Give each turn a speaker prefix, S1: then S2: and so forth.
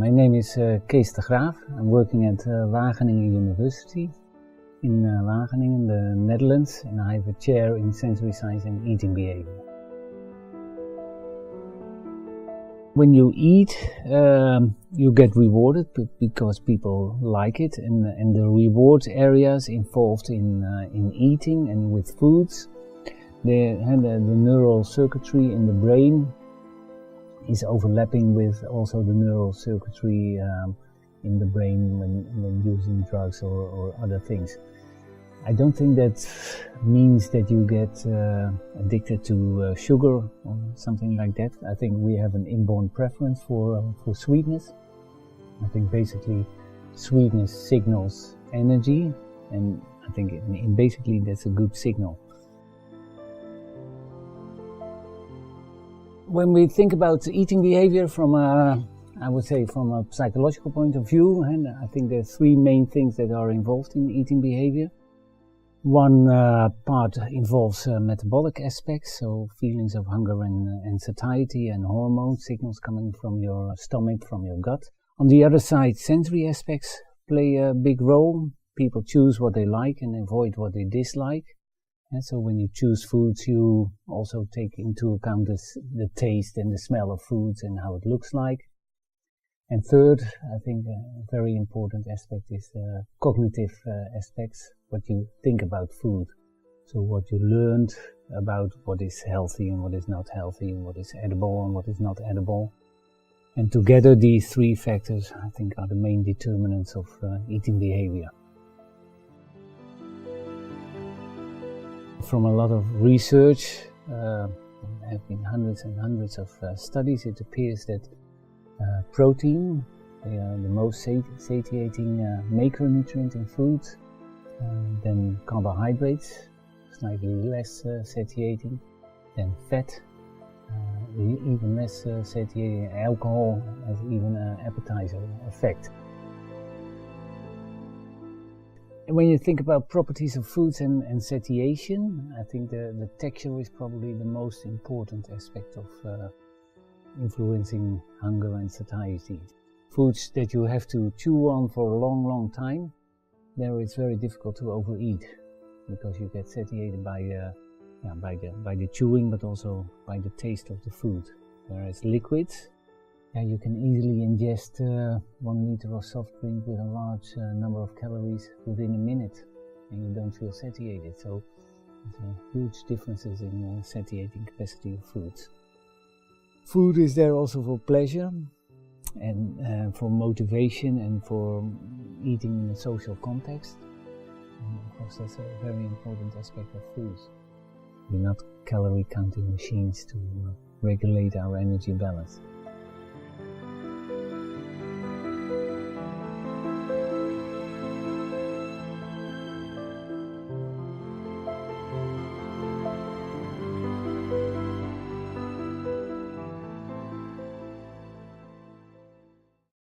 S1: My name is Kees de Graaf. I'm working at Wageningen University in Wageningen, the Netherlands, and I have a chair in sensory science and eating behavior. When you eat, you get rewarded because people like it, and the reward areas involved in eating and with foods, the neural circuitry in the brain is overlapping with also the neural circuitry in the brain when using drugs or other things. I don't think that means that you get addicted to sugar or something like that. I think we have an inborn preference for sweetness. I think basically sweetness signals energy, and I think basically that's a good signal. When we think about eating behavior from I would say from a psychological point of view, and I think there are three main things that are involved in eating behavior. One part involves metabolic aspects, so feelings of hunger and satiety and hormone signals coming from your stomach, from your gut. On the other side, sensory aspects play a big role. People choose what they like and avoid what they dislike. And so when you choose foods, you also take into account the taste and the smell of foods and how it looks like. And third, I think a very important aspect is cognitive aspects, what you think about food. So what you learned about what is healthy and what is not healthy, and what is edible and what is not edible. And together these three factors, I think, are the main determinants of eating behavior. From a lot of research, there have been hundreds and hundreds of studies, it appears that protein, they are the most satiating macronutrient in foods, then carbohydrates, slightly less satiating, then fat, even less satiating. Alcohol has even an appetizer effect. When you think about properties of foods and satiation, I think the texture is probably the most important aspect of influencing hunger and satiety. Foods that you have to chew on for a long, long time, there it's very difficult to overeat because you get satiated by the chewing, but also by the taste of the food. Whereas liquids, you can easily ingest 1 liter of soft drink with a large number of calories within a minute, and you don't feel satiated. So there's huge differences in satiating capacity of foods. Food is there also for pleasure and for motivation and for eating in a social context. And of course, that's a very important aspect of foods. We're not calorie counting machines to regulate our energy balance.